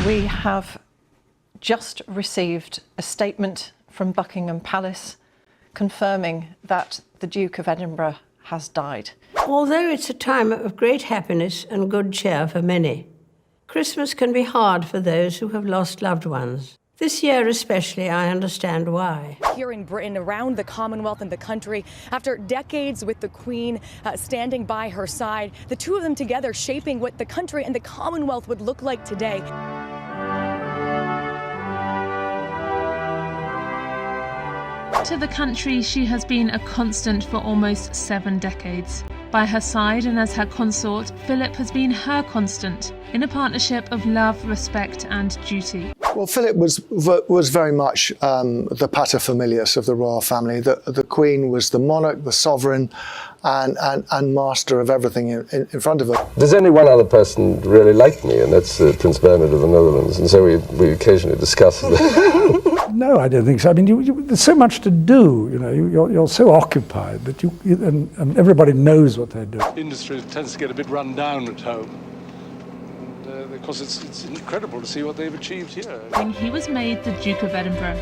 We have just received a statement from Buckingham Palace confirming that the Duke of Edinburgh has died. Although it's a time of great happiness and good cheer for many, Christmas can be hard for those who have lost loved ones. This year especially, I understand why. Here in Britain, around the Commonwealth and the country, after decades with the Queen standing by her side, the two of them together shaping what the country and the Commonwealth would look like today. To the country, she has been a constant for almost 7 decades. By her side and as her consort, Philip has been her constant in a partnership of love, respect and duty. Well, Philip was very much the paterfamilias of the royal family. The Queen was the monarch, the sovereign, and master of everything in front of her. There's only one other person really like me, and that's Prince Bernhard of the Netherlands, and so we occasionally discuss it. No, I don't think so. I mean, there's so much to do. You know, you're so occupied that and everybody knows what they're doing. Industry tends to get a bit run down at home. Of course, it's incredible to see what they've achieved here. He was made the Duke of Edinburgh.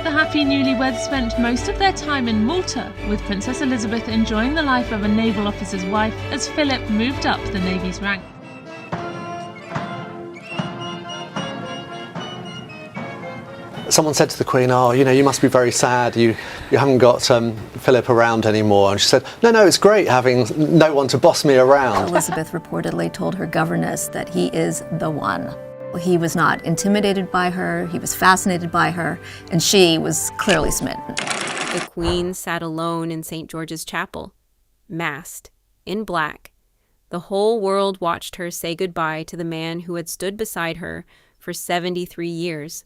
The happy newlyweds spent most of their time in Malta, with Princess Elizabeth enjoying the life of a naval officer's wife as Philip moved up the Navy's rank. Someone said to the Queen, "Oh, you know, you must be very sad. You haven't got Philip around anymore." And she said, "No, it's great having no one to boss me around." Elizabeth reportedly told her governess that he is the one. He was not intimidated by her, he was fascinated by her, and she was clearly smitten. The Queen sat alone in St. George's Chapel, masked, in black. The whole world watched her say goodbye to the man who had stood beside her for 73 years.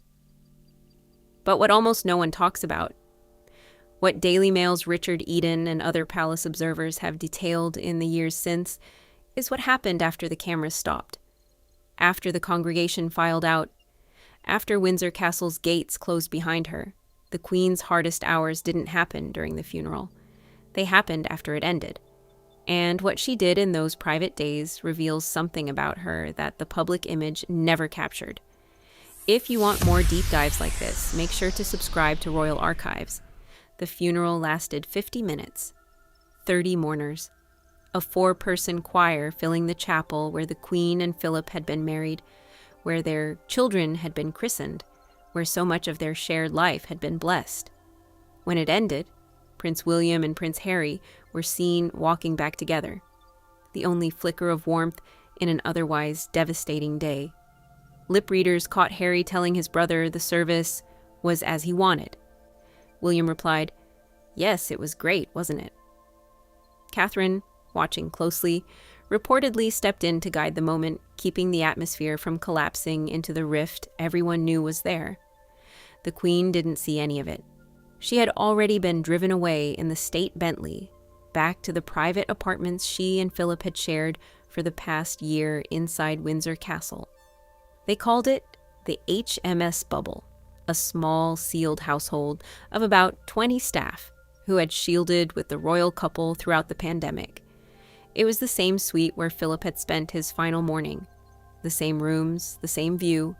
But what almost no one talks about, what Daily Mail's Richard Eden and other palace observers have detailed in the years since, is what happened after the cameras stopped, after the congregation filed out, after Windsor Castle's gates closed behind her. The Queen's hardest hours didn't happen during the funeral. They happened after it ended. And what she did in those private days reveals something about her that the public image never captured. If you want more deep dives like this, make sure to subscribe to Royal Archives. The funeral lasted 50 minutes, 30 mourners, a 4-person choir filling the chapel where the Queen and Philip had been married, where their children had been christened, where so much of their shared life had been blessed. When it ended, Prince William and Prince Harry were seen walking back together, the only flicker of warmth in an otherwise devastating day. Lip readers caught Harry telling his brother the service was as he wanted. William replied, "Yes, it was great, wasn't it?" Catherine, watching closely, reportedly stepped in to guide the moment, keeping the atmosphere from collapsing into the rift everyone knew was there. The Queen didn't see any of it. She had already been driven away in the state Bentley, back to the private apartments she and Philip had shared for the past year inside Windsor Castle. They called it the HMS Bubble, a small, sealed household of about 20 staff who had shielded with the royal couple throughout the pandemic. It was the same suite where Philip had spent his final morning, the same rooms, the same view,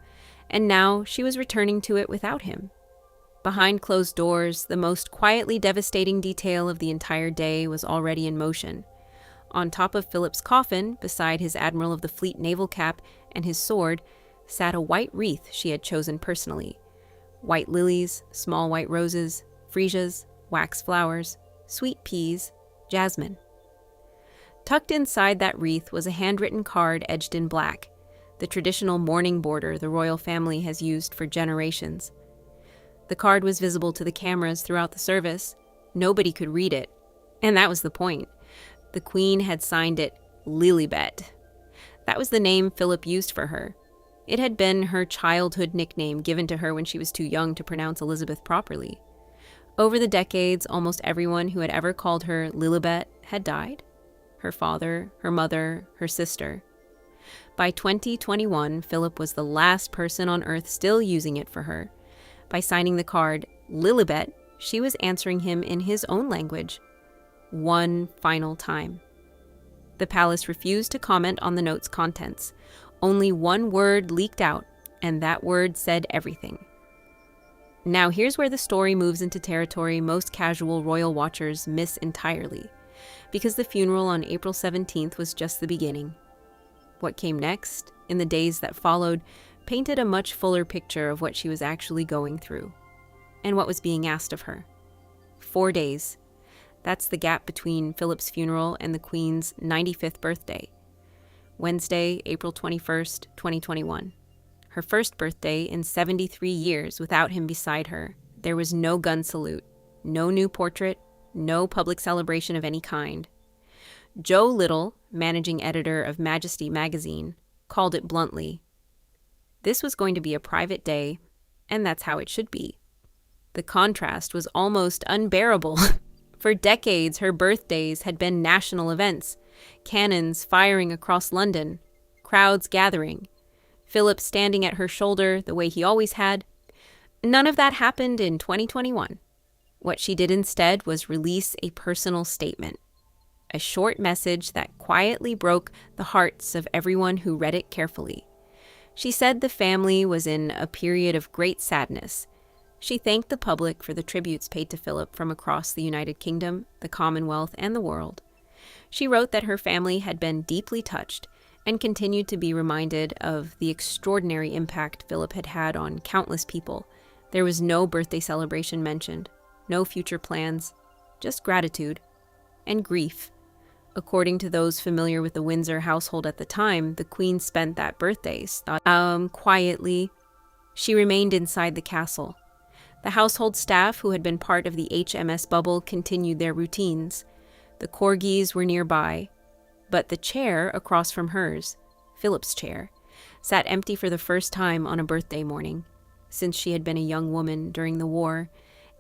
and now she was returning to it without him. Behind closed doors, the most quietly devastating detail of the entire day was already in motion. On top of Philip's coffin, beside his Admiral of the Fleet naval cap and his sword, sat a white wreath she had chosen personally. White lilies, small white roses, freesias, wax flowers, sweet peas, jasmine. Tucked inside that wreath was a handwritten card edged in black, the traditional mourning border the royal family has used for generations. The card was visible to the cameras throughout the service. Nobody could read it, and that was the point. The Queen had signed it Lilibet. That was the name Philip used for her. It had been her childhood nickname given to her when she was too young to pronounce Elizabeth properly. Over the decades, almost everyone who had ever called her Lilibet had died. Her father, her mother, her sister. By 2021, Philip was the last person on Earth still using it for her. By signing the card Lilibet, she was answering him in his own language. One final time. The palace refused to comment on the note's contents. Only one word leaked out, And that word said everything. Now here's where the story moves into territory most casual royal watchers miss entirely, because the funeral on April 17th was just the beginning. What came next, in the days that followed, painted a much fuller picture of what she was actually going through, and what was being asked of her. 4 days. That's the gap between Philip's funeral and the Queen's 95th birthday. Wednesday, April 21st, 2021. Her first birthday in 73 years without him beside her. There was no gun salute, no new portrait, no public celebration of any kind. Joe Little, managing editor of Majesty magazine, called it bluntly, "This was going to be a private day, and that's how it should be." The contrast was almost unbearable. For decades, her birthdays had been national events, cannons firing across London, crowds gathering, Philip standing at her shoulder the way he always had. None of that happened in 2021. What she did instead was release a personal statement, a short message that quietly broke the hearts of everyone who read it carefully. She said the family was in a period of great sadness. She thanked the public for the tributes paid to Philip from across the United Kingdom, the Commonwealth, and the world. She wrote that her family had been deeply touched and continued to be reminded of the extraordinary impact Philip had had on countless people. There was no birthday celebration mentioned, no future plans, just gratitude and grief. According to those familiar with the Windsor household at the time, the Queen spent that birthday quietly. She remained inside the castle. The household staff, who had been part of the HMS Bubble, continued their routines. The corgis were nearby, but the chair across from hers, Philip's chair, sat empty for the first time on a birthday morning, since she had been a young woman during the war.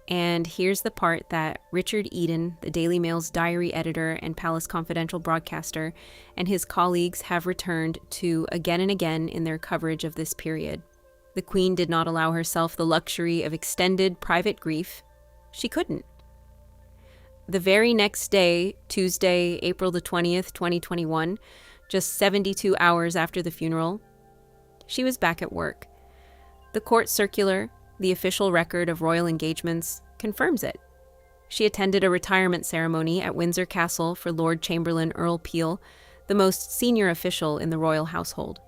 And here's the part that Richard Eden, the Daily Mail's diary editor and Palace Confidential broadcaster, and his colleagues have returned to again and again in their coverage of this period. The Queen did not allow herself the luxury of extended private grief. She couldn't. The very next day, Tuesday, April the 20th, 2021, just 72 hours after the funeral, she was back at work. The court circular, the official record of royal engagements, confirms it. She attended a retirement ceremony at Windsor Castle for Lord Chamberlain Earl Peel, the most senior official in the royal household.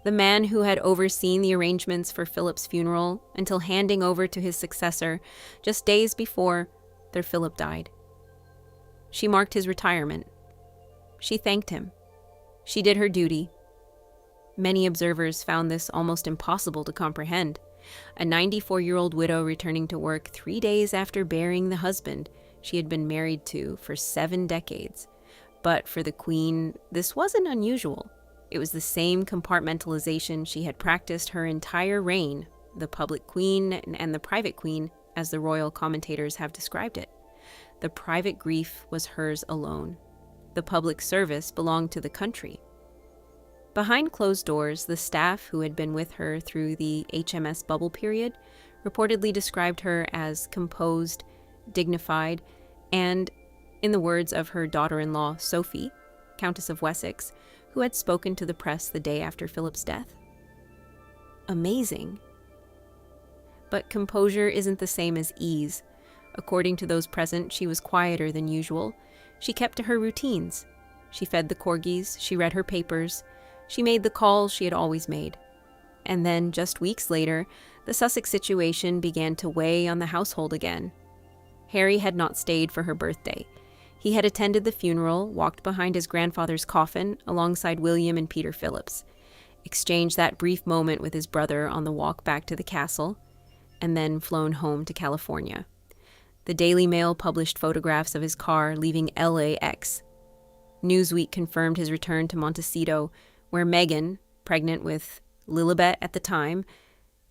The man who had overseen the arrangements for Philip's funeral until handing over to his successor just days before their Philip died. She marked his retirement. She thanked him. She did her duty. Many observers found this almost impossible to comprehend. A 94-year-old widow returning to work 3 days after burying the husband she had been married to for 7 decades. But for the Queen, this wasn't unusual. It was the same compartmentalization she had practiced her entire reign, the public queen and the private queen, as the royal commentators have described it. The private grief was hers alone. The public service belonged to the country. Behind closed doors, the staff who had been with her through the HMS Bubble period reportedly described her as composed, dignified, and, in the words of her daughter-in-law, Sophie, Countess of Wessex, who had spoken to the press the day after Philip's death, amazing. But composure isn't the same as ease. According to those present, she was quieter than usual. She kept to her routines. She fed the corgis, she read her papers, she made the calls she had always made. And then, just weeks later, the Sussex situation began to weigh on the household again. Harry had not stayed for her birthday. He had attended the funeral, walked behind his grandfather's coffin alongside William and Peter Phillips, exchanged that brief moment with his brother on the walk back to the castle, and then flown home to California. The Daily Mail published photographs of his car leaving LAX. Newsweek confirmed his return to Montecito, where Meghan, pregnant with Lilibet at the time,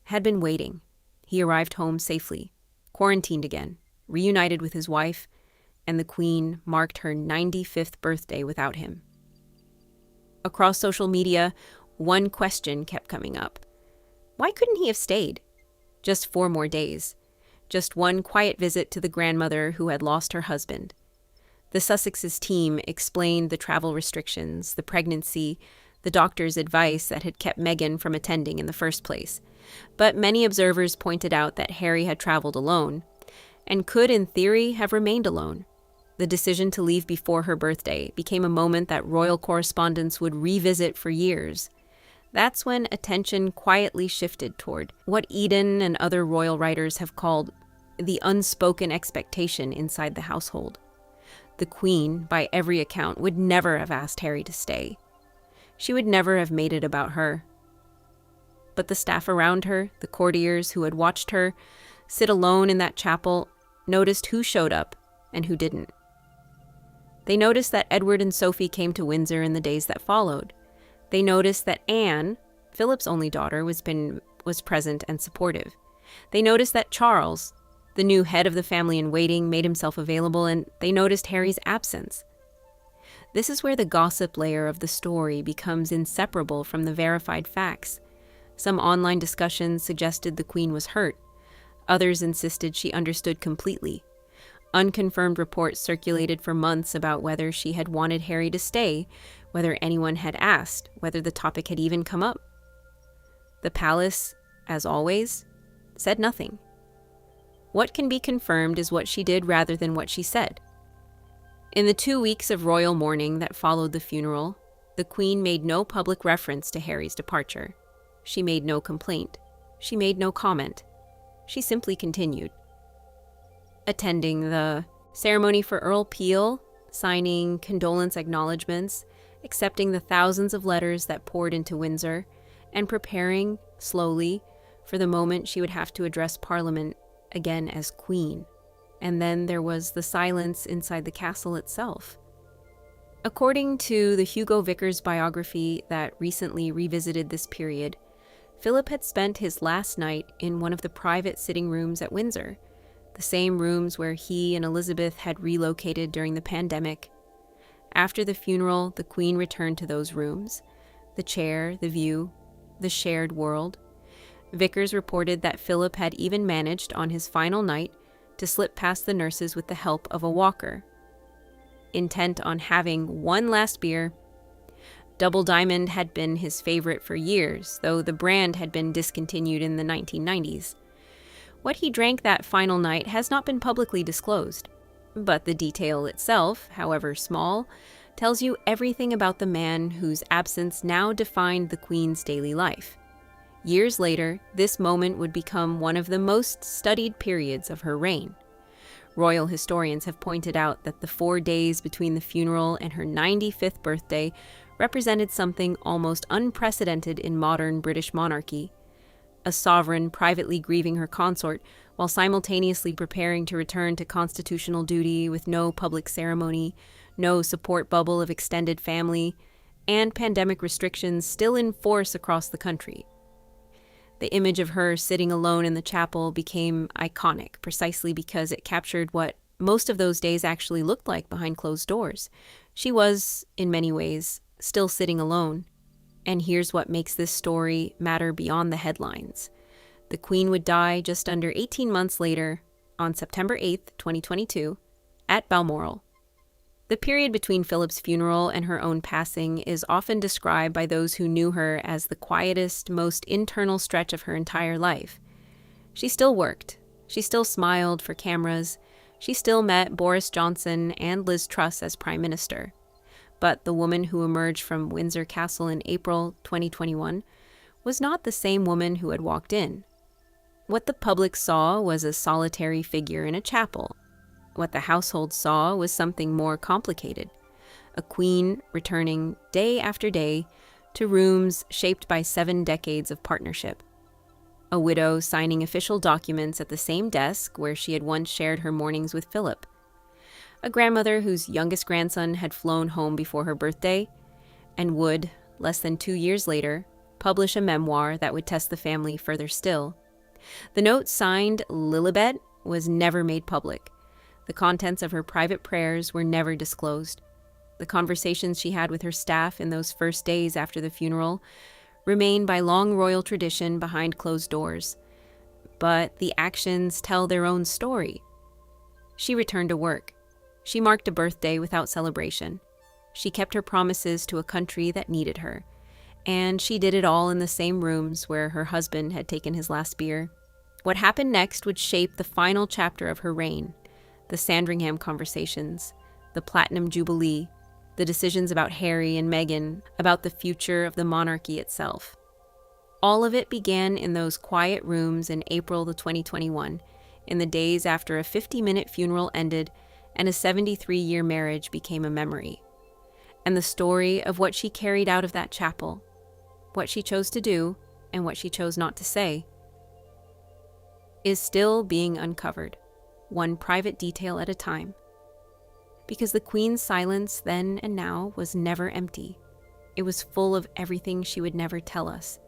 had been waiting. He arrived home safely, quarantined again, reunited with his wife, and the Queen marked her 95th birthday without him. Across social media, one question kept coming up. Why couldn't he have stayed? Just 4 more days. Just one quiet visit to the grandmother who had lost her husband. The Sussex's team explained the travel restrictions, the pregnancy, the doctor's advice that had kept Meghan from attending in the first place. But many observers pointed out that Harry had traveled alone, and could, in theory, have remained alone. The decision to leave before her birthday became a moment that royal correspondents would revisit for years. That's when attention quietly shifted toward what Eden and other royal writers have called the unspoken expectation inside the household. The Queen, by every account, would never have asked Harry to stay. She would never have made it about her. But the staff around her, the courtiers who had watched her sit alone in that chapel, noticed who showed up and who didn't. They noticed that Edward and Sophie came to Windsor in the days that followed. They noticed that Anne, Philip's only daughter, was present and supportive. They noticed that Charles, the new head of the family in waiting, made himself available, and they noticed Harry's absence. This is where the gossip layer of the story becomes inseparable from the verified facts. Some online discussions suggested the Queen was hurt. Others insisted she understood completely. Unconfirmed reports circulated for months about whether she had wanted Harry to stay, whether anyone had asked, whether the topic had even come up. The palace, as always, said nothing. What can be confirmed is what she did rather than what she said. In the 2 weeks of royal mourning that followed the funeral, the Queen made no public reference to Harry's departure. She made no complaint. She made no comment. She simply continued. Attending the ceremony for Earl Peel, signing condolence acknowledgements, accepting the thousands of letters that poured into Windsor, and preparing, slowly, for the moment she would have to address Parliament again as Queen. And then there was the silence inside the castle itself. According to the Hugo Vickers biography that recently revisited this period, Philip had spent his last night in one of the private sitting rooms at Windsor, the same rooms where he and Elizabeth had relocated during the pandemic. After the funeral, the Queen returned to those rooms, the chair, the view, the shared world. Vickers reported that Philip had even managed on his final night to slip past the nurses with the help of a walker. Intent on having one last beer, Double Diamond had been his favorite for years, though the brand had been discontinued in the 1990s. What he drank that final night has not been publicly disclosed, but the detail itself, however small, tells you everything about the man whose absence now defined the Queen's daily life. Years later, this moment would become one of the most studied periods of her reign. Royal historians have pointed out that the 4 days between the funeral and her 95th birthday represented something almost unprecedented in modern British monarchy. A sovereign privately grieving her consort while simultaneously preparing to return to constitutional duty with no public ceremony, no support bubble of extended family, and pandemic restrictions still in force across the country. The image of her sitting alone in the chapel became iconic precisely because it captured what most of those days actually looked like behind closed doors. She was, in many ways, still sitting alone. And here's what makes this story matter beyond the headlines. The Queen would die just under 18 months later, on September 8th, 2022, at Balmoral. The period between Philip's funeral and her own passing is often described by those who knew her as the quietest, most internal stretch of her entire life. She still worked. She still smiled for cameras. She still met Boris Johnson and Liz Truss as Prime Minister. But the woman who emerged from Windsor Castle in April 2021 was not the same woman who had walked in. What the public saw was a solitary figure in a chapel. What the household saw was something more complicated. A queen returning day after day to rooms shaped by 7 decades of partnership. A widow signing official documents at the same desk where she had once shared her mornings with Philip. A grandmother whose youngest grandson had flown home before her birthday and would, less than 2 years later, publish a memoir that would test the family further still. The note signed Lilibet was never made public. The contents of her private prayers were never disclosed. The conversations she had with her staff in those first days after the funeral remain by long royal tradition behind closed doors. But the actions tell their own story. She returned to work. She marked a birthday without celebration. She kept her promises to a country that needed her. And she did it all in the same rooms where her husband had taken his last beer. What happened next would shape the final chapter of her reign: the Sandringham conversations, the Platinum Jubilee, the decisions about Harry and Meghan, about the future of the monarchy itself. All of it began in those quiet rooms in April of 2021, in the days after a 50-minute funeral ended and a 73-year marriage became a memory. And the story of what she carried out of that chapel, what she chose to do and what she chose not to say, is still being uncovered, one private detail at a time. Because the Queen's silence then and now was never empty. It was full of everything she would never tell us,